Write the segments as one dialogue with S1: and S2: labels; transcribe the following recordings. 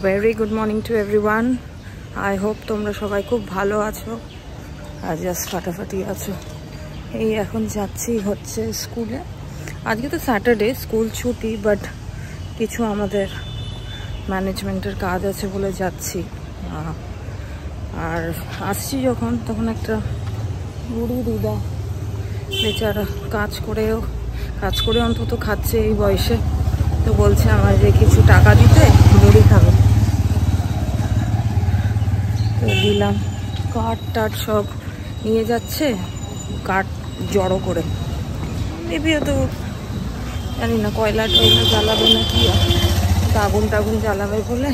S1: Very good morning to everyone. I hope তোমরা সবাই খুব ভালো আছো আর জাস্ট ফাটাফাটি আছো। এই এখন যাচ্ছি হচ্ছে স্কুলে। আজকে তো স্যাটারডে, স্কুল ছুটি, বাট কিছু আমাদের ম্যানেজমেন্টের কাজ আছে বলে যাচ্ছি। আর আসছি যখন তখন একটা বুড়ি দিদা বেচারা কাজ করে অন্তত খাচ্ছে এই বয়সে, তো বলছে আমার যে কিছু টাকা দিতে, মুড়ি খাবে। তো দিলাম। কাঠ টাট সব নিয়ে যাচ্ছে, কাঠ জড়ো করে। মেবি তো জানি না কয়লা টয়লা জ্বালাবে না কি, আগুন টাগুন জ্বালাবে বলে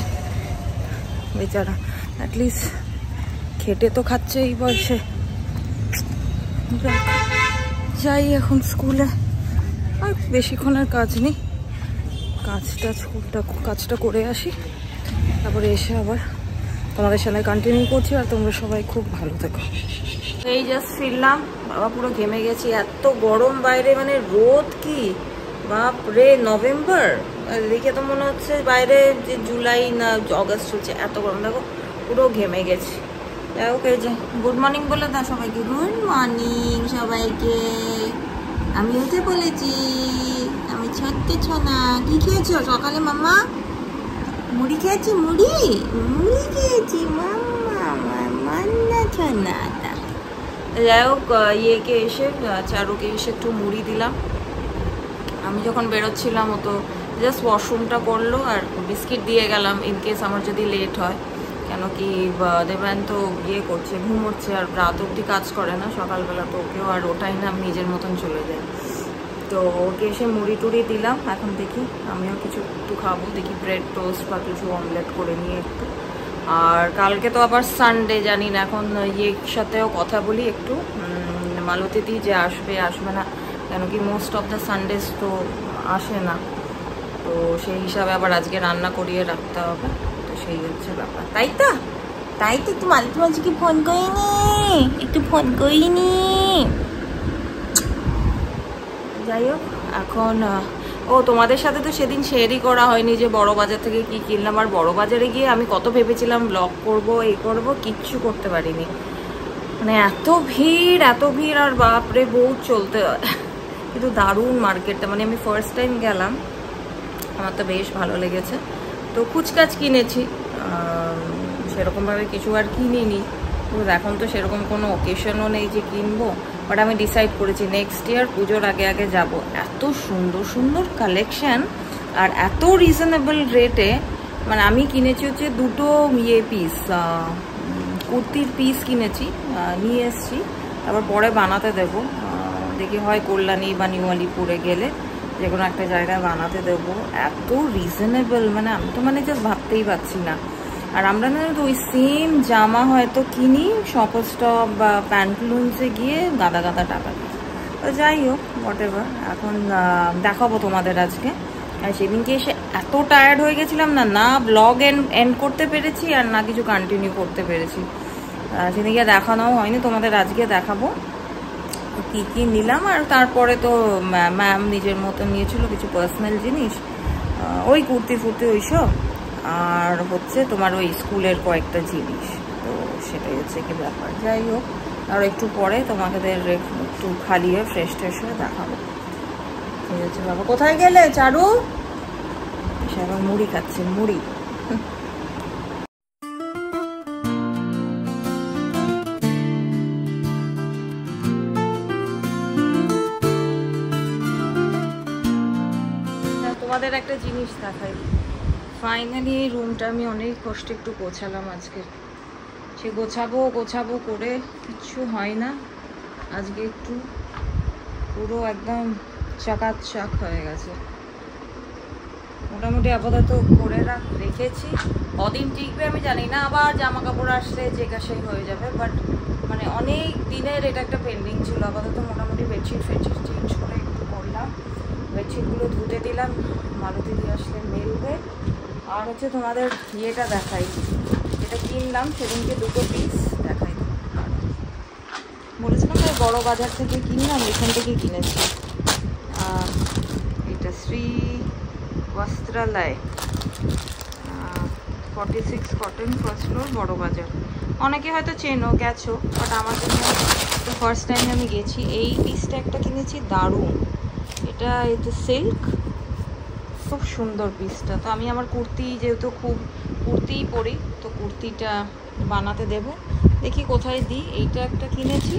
S1: বেচারা অ্যাটলিস্ট খেটে তো খাচ্ছে এই বয়সে। যাই এখন স্কুলে, আর বেশিক্ষণের কাজ নেই, কাজটা করে আসি, তারপরে এসে আবার তোমাদের সাথে কন্টিনিউ করছি। আর তোমরা সবাই খুব ভালো থেকো। এই জাস্ট ফিরলাম, বাবা পুরো ঘেমে গেছি, এত গরম বাইরে, মানে রোদ কি বাপরে। নভেম্বর দেখে তো মনে হচ্ছে বাইরে যে জুলাই না অগস্ট চলছে, এত গরম। দেখো পুরো ঘেমে গেছি। যাই হোক, এই যে গুড মর্নিং বলে দাও সবাইকে। গুড মর্নিং সবাইকে। আমি উঠে বলেছি, আমি ছোট্ট ছোনা। কি খেয়েছো সকালে মাম্মা? মুড়ি খেয়েছি, মুড়ি খেয়েছি মাম্মা, মান্না ছোনাটা। যাই হোক, ইয়েকে এসে চারুকে এসে একটু মুড়ি দিলাম। আমি যখন বেরোচ্ছিলাম ও তো জাস্ট ওয়াশরুমটা করলো, আর বিস্কিট দিয়ে গেলাম ইনকেস আমার যদি লেট হয়। কেন কি দেবেন তো করছে, ঘুমোচ্ছে, আর রাত অবধি কাজ করে না, সকালবেলা তো ওকেও আর ওটাই না নিজের মতন চলে যায়। তো ওকে এসে মুড়ি টুড়ি দিলাম। এখন দেখি আমিও কিছু একটু খাবো, দেখি ব্রেড টোস্ট বা কিছু অমলেট করে নিয়ে একটু। আর কালকে তো আবার সানডে, জানি না এখন সাথেও কথা বলি একটু, মালতীদি যে আসবে না, কেন কি মোস্ট অফ দ্য সানডেজ তো আসে না, তো সেই হিসাবে আবার আজকে রান্না করিয়ে রাখতে হবে। তো সেই হচ্ছে ব্যাপার। তাই তো একটু মালতী মাঝিকে ফোন করিনি। যাই হোক, এখন তোমাদের সাথে তো সেদিন শেয়ারই করা হয়নি যে বড় বাজার থেকে কি কিনলাম। আর বড় বাজারে গিয়ে আমি কত ভেবেছিলাম ব্লগ করব, কিচ্ছু করতে পারিনি। মানে এত ভিড়, আর বাপরে বহুত চলতে হয়। কিন্তু দারুণ মার্কেটটা, মানে আমি ফার্স্ট টাইম গেলাম, আমার তো বেশ ভালো লেগেছে। তো কুচকাচ কিনেছি, সেরকমভাবে কিছু আর কিনিনি। এখন তো সেরকম কোনো অকেশনও নেই যে কিনবো, বাট আমি ডিসাইড করেছি নেক্সট ইয়ার পুজোর আগে যাব। এত সুন্দর কালেকশন আর এত রিজনেবল রেটে। মানে আমি কিনেছি হচ্ছে দুটো পিস, কুর্তির পিস কিনেছি, নিয়ে এসছি, তারপর পরে বানাতে দেবো। দেখি হয় কল্যাণী বা নিউ আলিপুরে গেলে যে কোনো একটা জায়গায় বানাতে দেবো। এত রিজনেবল, মানে আমি তো জাস্ট ভাবতেই পারছি না। আর আমরা না তো ওই সেম জামা হয়তো কিনি শপার স্টপ বা প্যান্টলুন্সে গিয়ে গাদা টাকা দিই। তো যাই হোক, হোয়াট এভার, এখন দেখাবো তোমাদের আজকে। আর সেদিনকে এসে এত টায়ার্ড হয়ে গেছিলাম না ব্লগ এন্ড করতে পেরেছি আর না কিছু কন্টিনিউ করতে পেরেছি। সেদিনকে দেখানোও হয়নি, তোমাদের আজকে দেখাবো কি নিলাম। আর তারপরে তো ম্যাম নিজের মতো নিয়েছিল কিছু পার্সোনাল জিনিস, ওই কুর্তি ফুর্তি ওইসব, আর হচ্ছে তোমার ওই স্কুলের কয়েকটা জিনিস। তো সেটাই হচ্ছে কি ব্যাপার। যাই হোক, আর একটু পরে তোমাদের একটু খালি হয়ে ফ্রেশ হয়ে দেখাবো। ঠিক আছে বাবা। কোথায় গেলে চারু? সে আবার মুড়ি খাচ্ছে, মুড়ি। তোমাদের একটা জিনিস দেখাই। ফাইনালি এই রুমটা আমি অনেক কষ্টে একটু গোছালাম আজকে। সে গোছাবো করে কিচ্ছু হয় না। আজকে একটু পুরো একদম চাকাচাক হয়ে গেছে। মোটামুটি আপাতত করে রেখেছি। কদিন টিকবে আমি জানি না, আবার জামা কাপড় আসলে সেই হয়ে যাবে। বাট মানে অনেক দিনের এটা একটা পেন্ডিং ছিল। আপাতত মোটামুটি বেডশিট চেঞ্জ করে একটু করলাম, বেডশিটগুলো ধুতে দিলাম, মালতী দিয়ে আসলে মেলবে। আর হচ্ছে তোমাদের দেখাই, যেটা কিনলাম সেদিনকে দুটো পিস দেখাই। বলেছিলাম না বড় বাজার থেকে কিনলাম, এখান থেকে কিনেছি। এটা শ্রী বস্ত্রালয়, 46 কটন, ফার্স্ট ফ্লোর, বড় বাজার। অনেকে হয়তো চেনো, গেছো, বাট আমার জন্য তো ফার্স্ট টাইম আমি গেছি। এই পিসটা একটা কিনেছি, দারুণ। এটা সিল্ক, খুব সুন্দর পিসটা। তো আমি আমার কুর্তি, যেহেতু খুব কুর্তিই পরি, তো কুর্তিটা বানাতে দেব, দেখি কোথায় দিই। এইটা একটা কিনেছি,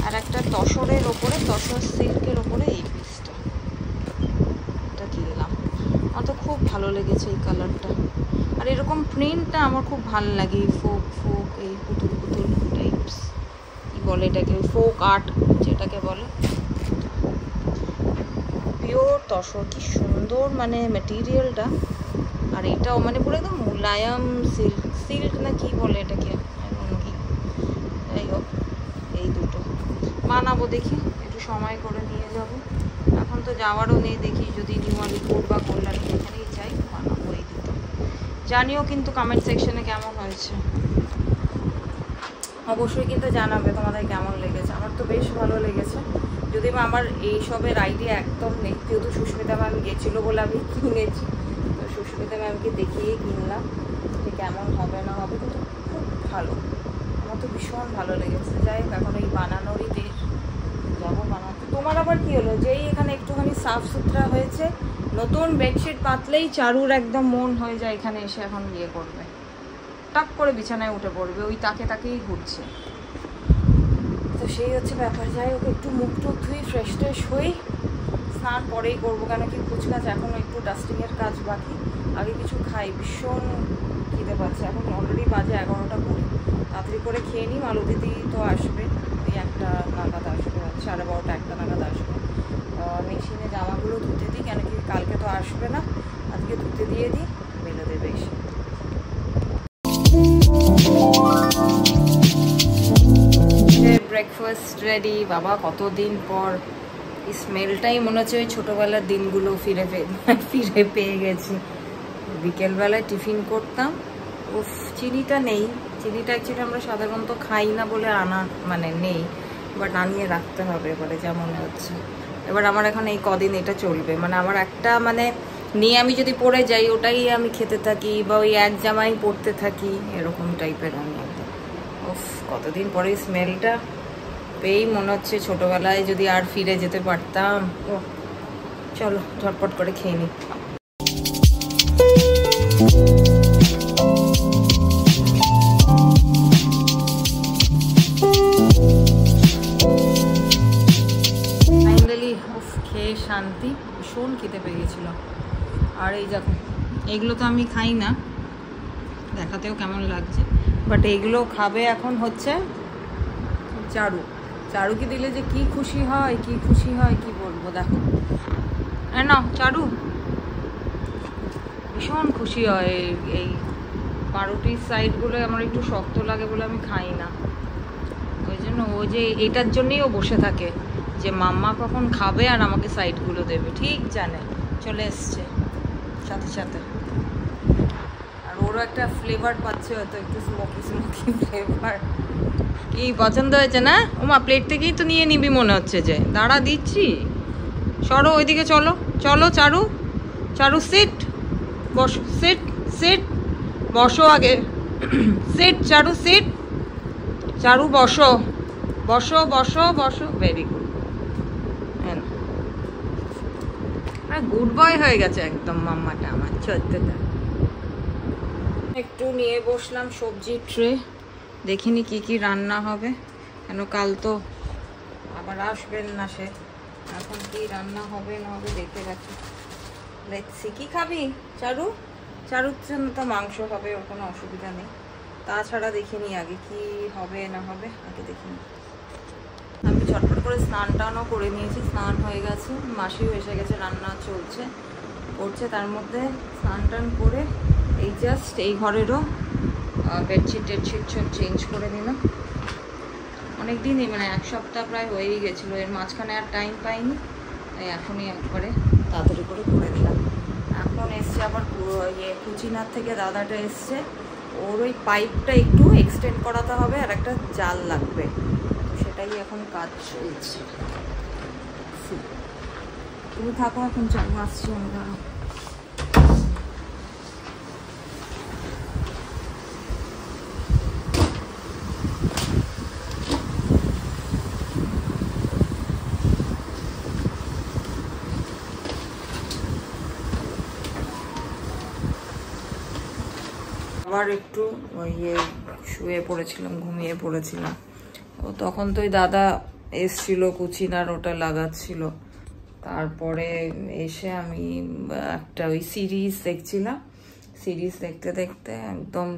S1: আর একটা তসরের ওপরে, তসর সিল্কের ওপরে এই পিসটা, এটা কিনলাম। আমার তো খুব ভালো লেগেছে এই কালারটা। আর এরকম প্রিন্টটা আমার খুব ভালো লাগে, এই ফোক ফোক, এই পুতুল পুতুল টাইপস, কী বলে এটাকে, ফোক আর্ট যেটাকে বলে। পিওর তসর, কি সুন্দর মানে মেটেরিয়ালটা। আর এটাও মানে পুরো একদম মুলায়ম সিল্ক, সিল্ক না কি বলে এটাকে, কি, যাই হোক। এই দুটো বানাবো, দেখি একটু সময় করে নিয়ে যাব। এখন তো যাওয়ারও নেই, দেখি যদি নিউ আলিপুর বা কল্যাণী এখানেই যাই, বানাবো এই দুটো। জানিও কিন্তু কমেন্ট সেকশনে কেমন হয়েছে, অবশ্যই কিন্তু জানাবে তোমাদের কেমন লেগেছে। আমার তো বেশ ভালো লেগেছে, যদি আমার এইসবের আইডিয়া একদম নেই, যেহেতু সুস্মিতা ম্যাম গেছিলো বলে আমি কিনেছি, তো সুস্মিতা ম্যামকে দেখিয়ে কিনলাম যে কেমন হবে না হবে, কিন্তু খুব ভালো, আমার তো ভীষণ ভালো লেগেছে। যাই হোক, এখন এই বানানোরই দেশ, যাবো বানাতে। তোমার আবার কি হলো, যেই এখানে একটুখানি সাফ সুতরা হয়েছে, নতুন বেডশিট পাতলেই চারুর একদম মন হয়ে যায় এখানে এসে এখন ইয়ে করবে, টাক করে বিছানায় উঠে পড়বে, ওই তাকেই ঘুরছে। তো সেই হচ্ছে ব্যাপার। যাই হোক, একটু মুখ টুক ধুই, ফ্রেশ ট্রেশ হই, স্নান পরেই করবো, কেন কি কুচকাচ এখনও একটু ডাস্টিংয়ের কাজ বাকি। আগে কিছু খাই, ভীষণ খিদে পাচ্ছে, এখন অলরেডি বাজে 11টা 20। তাড়াতাড়ি করে খেয়ে নিই, মালতীদি তো আসবে, ওই 1টা নাগাদ আসবে, 12:30 1টা নাগাদ আসবে। মেশিনে জামাগুলো ধুতে দিই, কেন কি কালকে তো আসবে না, আজকে ধুতে দিয়ে দিই, মেলে দেবে এসে। Breakfast ready. বাবা কতদিন পর, এই স্মেলটাই মনে হচ্ছে ওই ছোটোবেলার দিনগুলো ফিরে পেয়ে গেছি। বিকেলবেলায় টিফিন করতাম, উফ, চিনিটা নেই, চিনিটা অ্যাকচুয়ালি আমরা সাধারণত খাই না বলে আনা মানে নেই, বাট আনিয়ে রাখতে হবে এবারে, যা মনে হচ্ছে। এবার আমার এখন এই কদিন এটা চলবে, মানে আমার একটা মানে নিয়ে আমি যদি পরে যাই, ওটাই আমি খেতে থাকি, বা ওই এক জামাই পরতে থাকি, এরকম টাইপের আমি একদম। উফ, কতদিন পরে স্মেলটা পেয়েই মনে হচ্ছে ছোটবেলায় যদি আর ফিরে যেতে পারতাম। ও চলো ঝটপট করে খেয়ে নিই। ফাইনালি উফ, খেয়ে শান্তি, ভীষণ খেতে পেয়ে গেছিলো। আর এই দেখো, এগুলো তো আমি খাই না, দেখাতেও কেমন লাগছে, বাট এইগুলো খাবে এখন হচ্ছে চারু। চারুকে দিলে যে কি খুশি হয়, কি খুশি হয়, কি বলবো। দেখো না, চারু ভীষণ খুশি হয়। এই পাউরুটির সাইডগুলো আমার একটু শক্ত লাগে বলে আমি খাই না, ওই জন্য ও যে এটার জন্যই ও বসে থাকে যে মাম্মা কখন খাবে আর আমাকে সাইডগুলো দেবে, ঠিক জানে। চলে এসছে সাথে সাথে, আর ওরও একটা ফ্লেভার পাচ্ছে হয়তো, একটু স্মোকি স্মোকি ফ্লেভার। কি পছন্দ হয়েছে না? ওমা, প্লেট থেকেই তো নিয়ে নিবি মনে হচ্ছে যে। দাঁড়া দিচ্ছি, সরো ওইদিকে, চলো চলো। চারু, চারু সিট, বসো, সিট সিট, বসো আগে, সিট চারু, সিট চারু, বসো বসো বসো বসো, ভেরি গুড। গুড বয় হয়ে গেছে একদম মাম্মাটা আমার, চলতেটা। একটু নিয়ে বসলাম সবজির ট্রে, দেখিনি কি কি রান্না হবে, কেন কাল তো আবার আসবেন না সে। এখন কি রান্না হবে না হবে দেখে রাখি, দেখছি। কি খাবি চারু? চারুর জন্য তো মাংস হবে, ওর কোনো অসুবিধা নেই। তাছাড়া দেখিনি আগে কি হবে না হবে, আগে দেখিনি। আমি চটপট করে স্নান টানও করে নিয়েছি, স্নান হয়ে গেছে, মাসিও এসে গেছে, রান্না চলছে করছে, তার মধ্যে স্নান টান করে এই জাস্ট এই ঘরেরও বেডশিট টেডশিট সব চেঞ্জ করে নিলাম। অনেক দিনই মানে 1 সপ্তাহ প্রায় হয়েই গেছিলো, এর মাঝখানে আর টাইম পাইনি, তাই এখনই একবারে তাড়াতাড়ি করে দিলাম। এখন এসছে আবার কুচিনার থেকে দাদাটা এসছে, ওর ওই পাইপটা একটু এক্সটেন্ড করাতে হবে, আর একটা জাল লাগবে, সেটাই এখন কাজ চলছে। তুমি থাকো এখন, চালু আসছি আমি। আবার একটু শুয়ে পড়েছিলাম, ঘুমিয়ে পড়েছিলাম। ও তখন তো ওই দাদা এসছিল কুচিনার ওটা লাগাচ্ছিল। তারপরে এসে আমি একটা ওই সিরিজ দেখছিলাম, সিরিজ দেখতে দেখতে একদম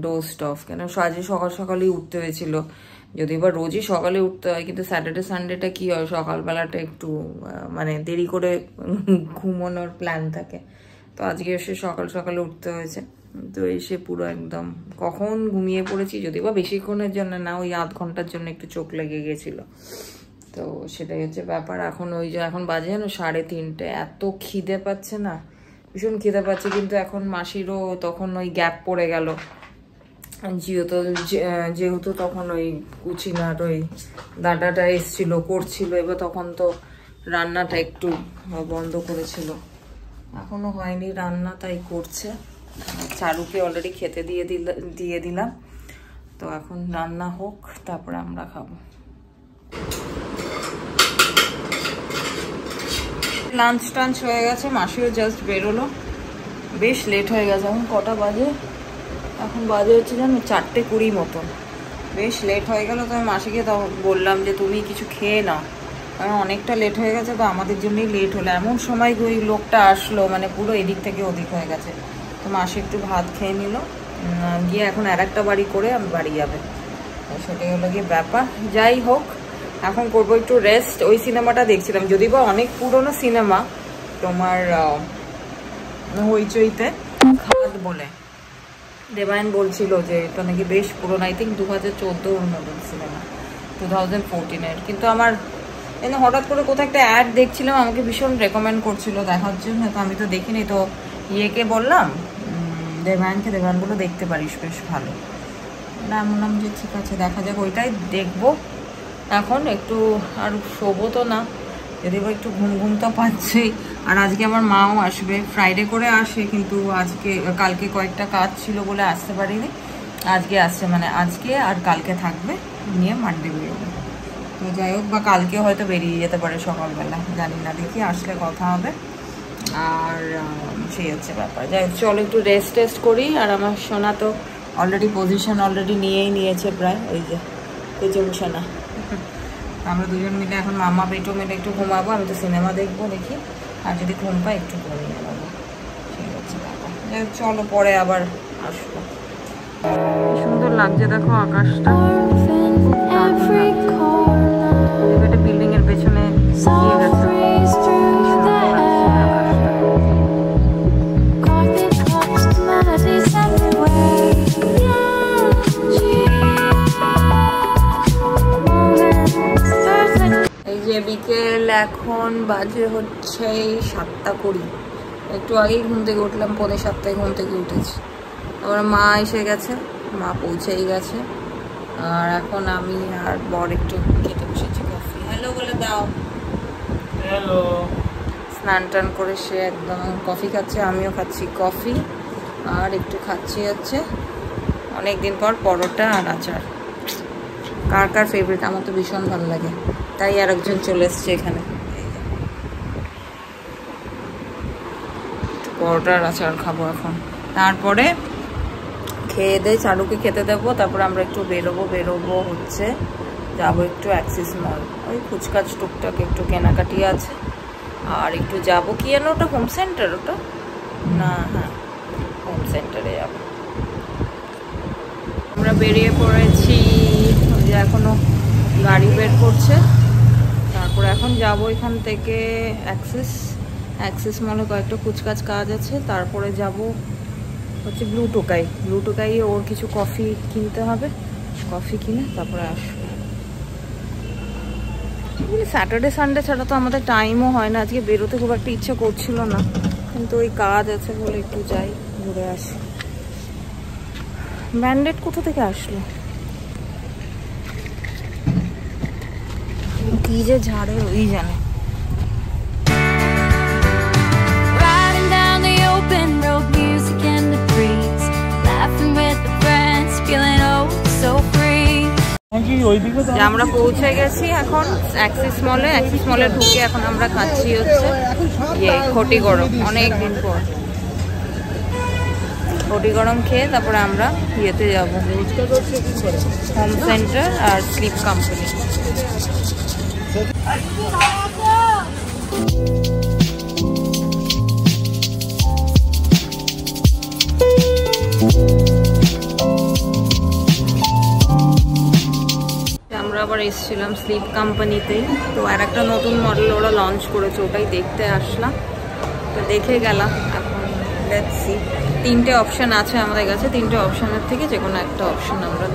S1: ডোজড অফ। কেন আজকে সকাল সকালেই উঠতে হয়েছিল, যদি বা রোজই সকালে উঠতে হয়, কিন্তু স্যাটারডে সানডেটা কি হয় সকালবেলাটা একটু মানে দেরি করে ঘুমানোর প্ল্যান থাকে। তো আজকে এসে সকাল সকালে উঠতে হয়েছে। তো এসে পুরো একদম কখন ঘুমিয়ে পড়েছি, যদি বা বেশিক্ষণের জন্য না, ওই আধ ঘন্টার জন্য একটু চোখ লেগে গেছিলো। তো সেটাই হচ্ছে ব্যাপার। এখন ওই যে এখন বাজে জানো 3:30, এত খিদে পাচ্ছে না, ভীষণ খিদে পাচ্ছে। কিন্তু এখন মাসিরও তখন ওই গ্যাপ পড়ে গেল, যেহেতু তখন ওই কুচিনার ওই দাদাটা এসছিল করছিল, এবার তখন তো রান্নাটা একটু বন্ধ করেছিল, এখনো হয়নি রান্না, তাই করছে। চারুকে অলরেডি খেতে দিয়ে দিলাম। তো এখন রান্না হোক, তারপরে আমরা খাবো। লাঞ্চ টাঞ্চ হয়ে গেছে, মাসিও জাস্ট বেরোলো, বেশ লেট হয়ে গেছে। এখন কটা বাজে? এখন বাজে হচ্ছে জানো 4:20 মতন, বেশ লেট হয়ে গেল। তো আমি মাসিকে তো বললাম যে তুমি কিছু খেয়ে নাও, কারণ অনেকটা লেট হয়ে গেছে, তো আমাদের জন্যই লেট হলো। এমন সময় ওই লোকটা আসলো, মানে পুরো এদিক থেকে ওদিক হয়ে গেছে। তো মাসি একটু ভাত খেয়ে নিল, গিয়ে এখন আরেকটা বাড়ি করে আমি বাড়ি যাবে, সেটাই হলো গিয়ে ব্যাপার। যাই হোক, এখন করবো একটু রেস্ট। ওই সিনেমাটা দেখছিলাম, যদি বা অনেক পুরোনো সিনেমা, তোমার হইচইতে খাদ বলে, দেবায়ন বলছিল যে এটা নাকি বেশ পুরোনো, আই থিঙ্ক 2014 মতন সিনেমা, 2014-এর। কিন্তু আমার হঠাৎ করে কোথাও একটা অ্যাড দেখছিলাম, আমাকে ভীষণ রেকমেন্ড করছিল দেখার জন্য, তো আমি তো দেখিনি। তো ইয়েকে বললাম দেবায়নকে, দেবায়ন বলে দেখতে পারিস, বেশ ভালো। নাম যে ঠিক আছে, দেখা যাক, ওইটাই দেখবো। এখন একটু আর শোবো তো না, যদি বা একটু ঘুম তো পাচ্ছেই। আর আজকে আমার মাও আসবে, ফ্রাইডে করে আসে, কিন্তু কালকে কয়েকটা কাজ ছিল বলে আসতে পারিনি। আজকে আসছে, মানে আজকে আর কালকে থাকবে, নিয়ে মানডে বেরোবে। তো যাই হোক, বা কালকে হয়তো বেরিয়ে যেতে পারে সকালবেলা, জানি না, দেখি আসলে কথা হবে। আর সেই হচ্ছে ব্যাপার। যাই হোক, চলো একটু রেস্ট করি। আর আমার সোনা তো অলরেডি পজিশন নিয়েই নিয়েছে প্রায়, ওই যে পেছন সোনা। আমরা দুজন মিলে এখন মামা পেটো মিলে একটু ঘুমাবো, আমি তো সিনেমা দেখবো, দেখি, আর যদি ঘুম পাই একটু ঘুমিয়ে নেবো। ঠিক আছে, চলো পরে আবার আসবো। সুন্দর লাগছে দেখো আকাশটা, বিল্ডিং এর পেছনে গিয়ে গেছে। বিকেল এখন বাজে হচ্ছে 7:20, একটু আগেই ঘুম থেকে উঠলাম, 6:45 ঘুম থেকে উঠেছি। আবার মা এসে গেছে, মা পৌঁছেই গেছে। আর এখন আমি আর বর একটু খেতে বসেছি কফি। হ্যালো বলে দাও। হ্যালো। স্নান টান করে সে একদম কফি খাচ্ছে, আমিও খাচ্ছি কফি। আর একটু খাচ্ছি হচ্ছে অনেকদিন পর পরোটা আর আচার। কার কার ফেভারিট? আমার তো ভীষণ ভালো লাগে, তাই আর একজন চলে এসছে এখানে। পরোটার আচার খাবো এখন, তারপরে খেয়ে দিয়ে চারুকে খেতে দেবো। তারপরে আমরা একটু বেরোবো হচ্ছে, যাবো একটু অ্যাক্সিস মল, ওই ফুচকাচ টুকটাক একটু কেনাকাটি আছে। আর একটু যাবো কি যেন, ওটা হোম সেন্টার, ওটা না, হ্যাঁ হোম সেন্টারে যাবো। আমরা বেরিয়ে পড়েছি, যে এখনো গাড়ি বের করছে। তারপরে এখন যাব এখান থেকে অ্যাক্সিস মলে কয়েকটা কুচকাচ কাজ আছে। তারপরে যাব হচ্ছে ব্লু টোকাই ওর কিছু কফি কিনতে হবে, কফি কিনে তারপরে আসবো। স্যাটারডে সানডে ছাড়া তো আমাদের টাইমও হয় না। আজকে বেরোতে খুব একটা ইচ্ছে করছিল না, কিন্তু ওই কাজ আছে বলে একটু যাই, ঘুরে আসি। ব্যান্ডেড কোথা থেকে আসলো, কি যে ঝাড়ে ওই জানে। আমরা পৌঁছে গেছি এখন অ্যাক্সিস মলে ঢুকে এখন আমরা খাচ্ছি হচ্ছে খটি গরম, অনেকদিন পর। রুটি গরম খেয়ে তারপরে আমরা ইয়েতে যাবো, হোম সেন্টার আর স্লিপ কোম্পানি। আমরা আবার এসেছিলাম স্লিপ কোম্পানিতেই, তো আর একটা নতুন মডেল ওরা লঞ্চ করেছে, ওটাই দেখতে আসলাম। তো দেখে গেলাম, এখন লেটস সি। 3টে অপশান আছে আমাদের কাছে, 3টে অপশানের থেকে যে কোনো একটা অপশান আমরা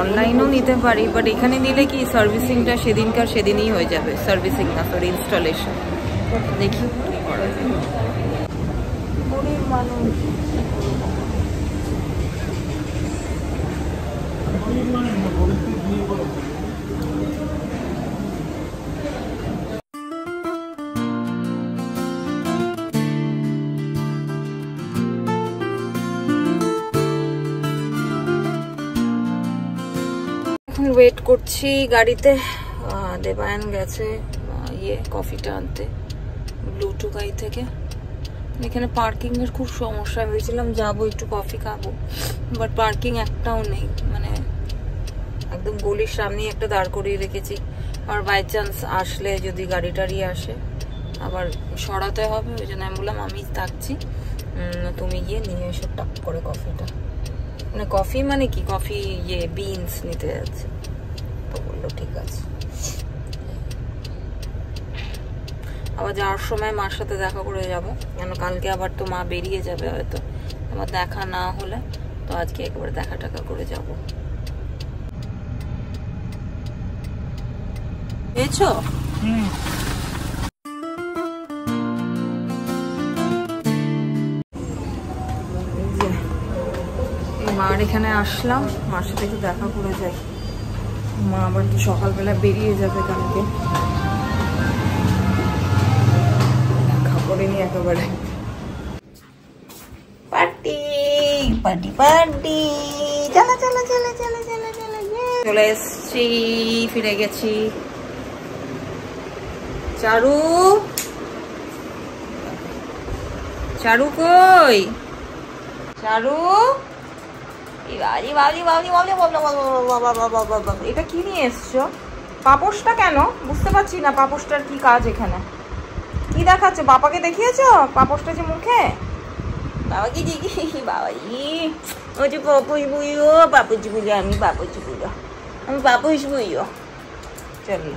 S1: অনলাইনও নিতে পারি, বাট এখানে নিলে কি সার্ভিসিংটা সেদিনকার সেদিনই হয়ে যাবে। সার্ভিসিং না, সরি, ইনস্টলেশন। দেখি কি করা যায়। মানুষ এখন ওয়েট করছি গাড়িতে। দেবায়ন গেছে কফিটা আনতে ব্লু টুকাই থেকে। এখানে পার্কিং এর খুব সমস্যা, ভেবেছিলাম যাবো একটু কফি খাবো, বাট পার্কিং একটাও নেই, মানে একদম গলির সামনেই একটা দাঁড় করিয়ে রেখেছি। আর বাই চান্স আসলে যদি গাড়ি টাড়ি আসে আবার সরাতে হবে, ওই জন্য আমি বললাম আমি থাকছি, তুমি গিয়ে নিয়ে এসো টাক করে কফিটা। মানে কফি মানে কি, কফি বিনস নিতে যাচ্ছে। তো বললো ঠিক আছে। আবার যাওয়ার সময় মার সাথে দেখা করে যাব, কেন কালকে আবার তো মা বেরিয়ে যাবে হয়তো, আমার দেখা না হলে। তো আজকে একবার দেখা টাকা করে যাব। পেয়েছো? মার এখানে আসলাম, মার সাথে একটু দেখা করে যাই। মা আবার একটু সকালবেলা বেরিয়ে যাবে কালকে, খাবারে নিয়ে একেবারে পার্টি পার্টি পার্টি। চলো চলো চলো চলো চলো চলো, চলে এসছি, ফিরে গেছি। চারু, চারু কই? চারু, এটা কি নিয়ে এসছো? পাপোশটা কেন বুঝতে পারছি না, পাপোশটার কি কাজ এখানে? কি দেখাচ্ছে? বাবাকে দেখিয়েছো পাপোশটা যে মুখে? বাবা কি দেখি? বাবা ওই যে পাপুস বুইও, পাপুস বুঝো, আমি পাপুস বুঝো, আমি পাপুস বুইও। চলো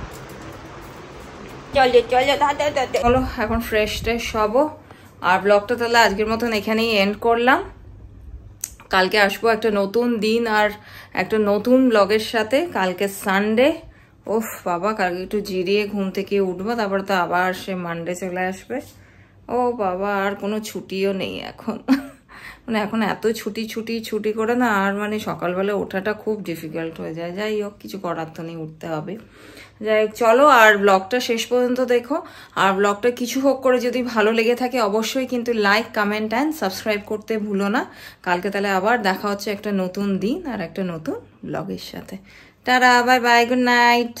S1: চলো চলো চলো, এখন ফ্রেশ ট্রেশ হবো। আর ব্লগটা তাহলে আজকের মতন এখানেই এন্ড করলাম। কালকে আসবো একটা নতুন দিন আর একটা নতুন ব্লগের সাথে। কালকে সানডে, ওফ বাবা, কালকে একটু জিরিয়ে ঘুম থেকে উঠবো, তারপর তো আবার সে মানডে চলে আসবে। ও বাবা, আর কোনো ছুটিও নেই এখন। মানে এখন এত ছুটি ছুটি ছুটি করে না, আর মানে সকালবেলা ওঠাটা খুব ডিফিকাল্ট হয়ে যায়। যাই হোক, কিছু করার তো নেই, উঠতে হবে। যাই হোক, চলো আর ব্লগটা শেষ পর্যন্ত দেখো। আর ব্লগটা কিছু হোক করে যদি ভালো লেগে থাকে অবশ্যই কিন্তু লাইক, কমেন্ট অ্যান্ড সাবস্ক্রাইব করতে ভুলো না। কালকে তাহলে আবার দেখা হচ্ছে একটা নতুন দিন আর একটা নতুন ব্লগের সাথে। Tata, bye bye, good night.